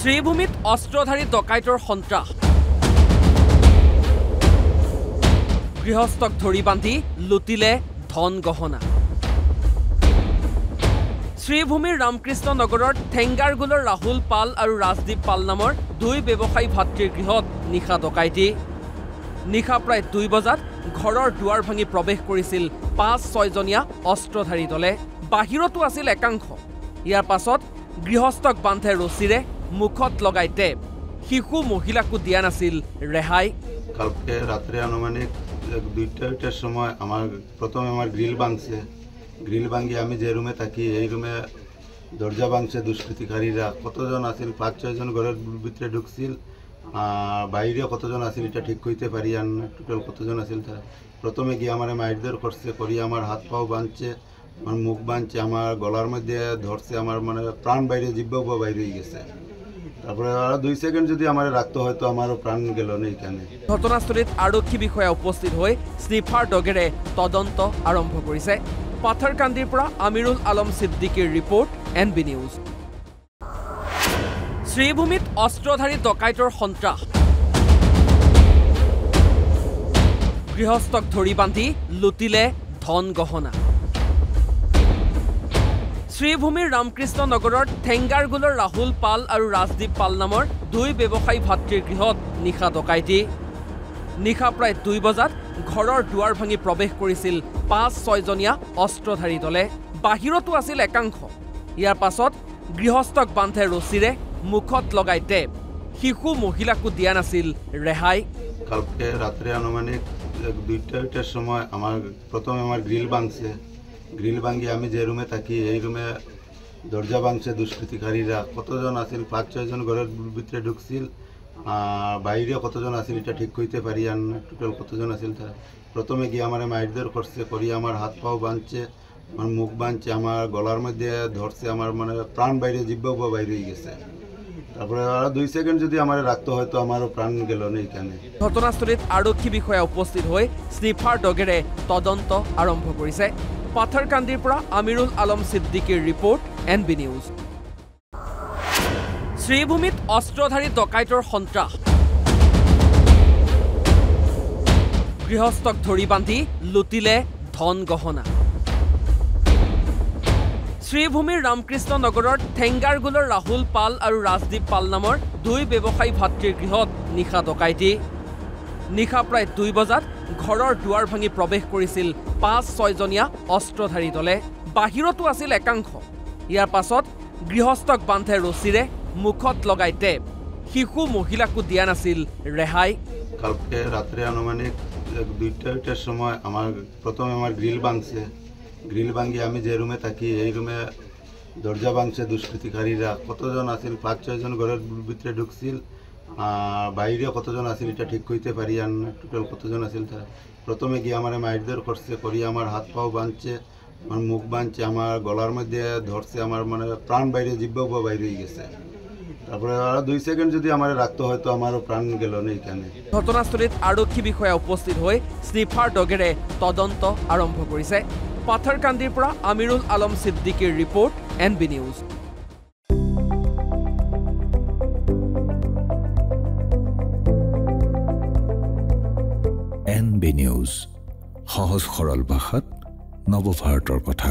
শ্ৰীভূমিত অস্ত্ৰধাৰী ডকাইতৰ সন্ত্ৰাস গৃহস্থক ধৰি বান্ধি লুটিলে ধন গহনা শ্ৰীভূমিৰ ৰামকৃষ্ণ নগৰৰ ঠেংগাৰগুলৰ ৰাহুল পাল আৰু ৰাজদীপ পাল নামৰ দুই ব্যৱসায়ী ভাতৃৰ গৃহত নিশা ডকাইতি নিশা প্ৰায় 2 বজাত ঘৰৰ দুৱাৰ ভাঙি প্ৰৱেশ কৰিছিল 5-6 জনীয়া অস্ত্ৰধাৰী দলে বাহিৰতো আছিল একাংশ ইয়াৰ পাছত গৃহস্থক বান্ধে ৰছীৰে মুখত লগাই টেপ শিশু মহিলাকো দিয়া নাছিল ৰেহাই কালকে রাত্রে আনুমানিক 2টার সময় প্রথমে আমার গ্রিল ভাঙছে গ্রিল ভাঙি আমি যে রুমে থাকি এই রুমে দরজা ভাঙছে দুষ্কৃতিকারীরা কতজন আছিল 5-6 জন ঘরের ভিতরে ঢুকছিল বাইরে কতজন আছিল এটা ঠিক কইতে পারি আর না টোটাল কতজন আছিল তা প্রথমে গিয়ে আমার মাইরদের করছে করি আমার হাত পাও বাঁধছে আমার মুখ বাঁধছে আমার গলার মধ্যে ধরছে আমার মানে প্রাণ বাইরে জিব্বা বাইরে হয়ে গেছে তারপরে আর 2 সেকেন্ড যদি আমারে রাখতে হয় তো আমারও প্রাণ গেল না এখানে ঘটনাস্থলীত আৰক্ষী বিষয়া উপস্থিত হৈ স্নিফাৰ ডগেৰে তদন্ত আৰম্ভ কৰিছে পাথৰকান্দিৰ পৰা আমিৰুল আলম সিদ্দিকীৰ ৰিপৰ্ট NB নিউজ শ্ৰীভূমিত অস্ত্ৰধাৰী ডকাইতৰ সন্ত্ৰাস গৃহস্থক ধৰি বান্ধি লুটিলে ধন গহনা শ্ৰীভূমিৰ ৰামকৃষ্ণ নগৰৰ ঠেংগাৰগুলৰ ৰাহুল পাল আৰু ৰাজদীপ পাল নামৰ দুই ব্যৱসায়ী ভাতৃৰ গৃহত নিশা ডকাইতি নিশা প্ৰায় 2 বজাত ঘৰৰ দুৱাৰ ভাঙি প্ৰৱেশ কৰিছিল 5-6 জনীয়া অস্ত্ৰধাৰী দলে বাহিৰতো আছিল একাংশ ইয়াৰ পাছত গৃহস্থক বান্ধে ৰছীৰে মুখত লগাই টেপ শিশু মহিলাকো দিয়া নাছিল ৰেহাই কালকে রাত্রে আনুমানিক 2টার সময় প্রথমে আমার গ্রিল ভাঙছে গ্রিল ভাঙি আমি যে রুমে থাকি এই রুমে দরজা ভাঙছে দুষ্কৃতিকারীরা কতজন আছিল 5-6 জন ঘরের ভিতরে ঢুকছিল বাইরে কতজন আছিল এটা ঠিক কইতে পারি আর না টোটাল কতজন আছিল তা প্রথমে গিয়ে আমার মাইরদের করছে করি আমার হাত পাও বাঁধছে আমার মুখ বাঁধছে আমার গলার মধ্যে ধরছে আমার মানে প্রাণ বাইরে জিব্বা বাইরে হয়ে গেছে তারপরে আর 2 সেকেন্ড যদি আমারে রাখতে হয় তো আমারও প্রাণ গেল না এখানে ঘটনাস্থলীত আৰক্ষী বিষয়া উপস্থিত হৈ স্নিফাৰ ডগেৰে তদন্ত আৰম্ভ কৰিছে পাথৰকান্দিৰ পৰা আমিৰুল আলম সিদ্দিকীৰ ৰিপৰ্ট NB নিউজ শ্ৰীভূমিত অস্ত্ৰধাৰী ডকাইতৰ সন্ত্ৰাস গৃহস্থক ধৰি বান্ধি লুটিলে ধন গহনা শ্ৰীভূমিৰ ৰামকৃষ্ণ নগৰৰ ঠেংগাৰগুলৰ ৰাহুল পাল আৰু ৰাজদীপ পাল নামৰ দুই ব্যৱসায়ী ভাতৃৰ গৃহত নিশা ডকাইতি নিশা প্ৰায় 2 বজাত ঘৰৰ দুৱাৰ ভাঙি প্ৰৱেশ কৰিছিল 5-6 জনীয়া অস্ত্ৰধাৰী দলে বাহিৰতো আছিল একাংশ ইয়াৰ পাছত গৃহস্থক বান্ধে ৰছীৰে মুখত লগাই টেপ শিশু মহিলাকো দিয়া নাছিল ৰেহাই কালকে রাত্রে আনুমানিক 2টার সময় প্রথমে আমার গ্রিল ভাঙছে গ্রিল ভাঙি আমি যে রুমে থাকি এই রুমে দরজা ভাঙছে দুষ্কৃতিকারীরা কতজন আছিল 5-6 জন ঘরের ভিতরে ঢুকছিল বাইরে কতজন আছিল এটা ঠিক কইতে পারি আর না টোটাল কতজন আছিল তা প্রথমে গিয়ে আমার মাইরদের করছে করি আমার হাত পাও বাঁধছে আমার মুখ বাঁধছে আমার গলার মধ্যে ধরছে আমার মানে প্রাণ বাইরে জিব্বা বাইরে হয়ে গেছে তারপরে আর 2 সেকেন্ড যদি আমারে রাখতে হয় তো আমারও প্রাণ গেল না এখানে ঘটনাস্থলীত আৰক্ষী বিষয়া উপস্থিত হৈ স্নিফাৰ ডগেৰে তদন্ত আৰম্ভ কৰিছে পাথৰকান্দিৰ পৰা আমিৰুল আলম সিদ্দিকীৰ report NB news NB news সহজ সৰল ভাষাত নৱভাৰতৰ কথা।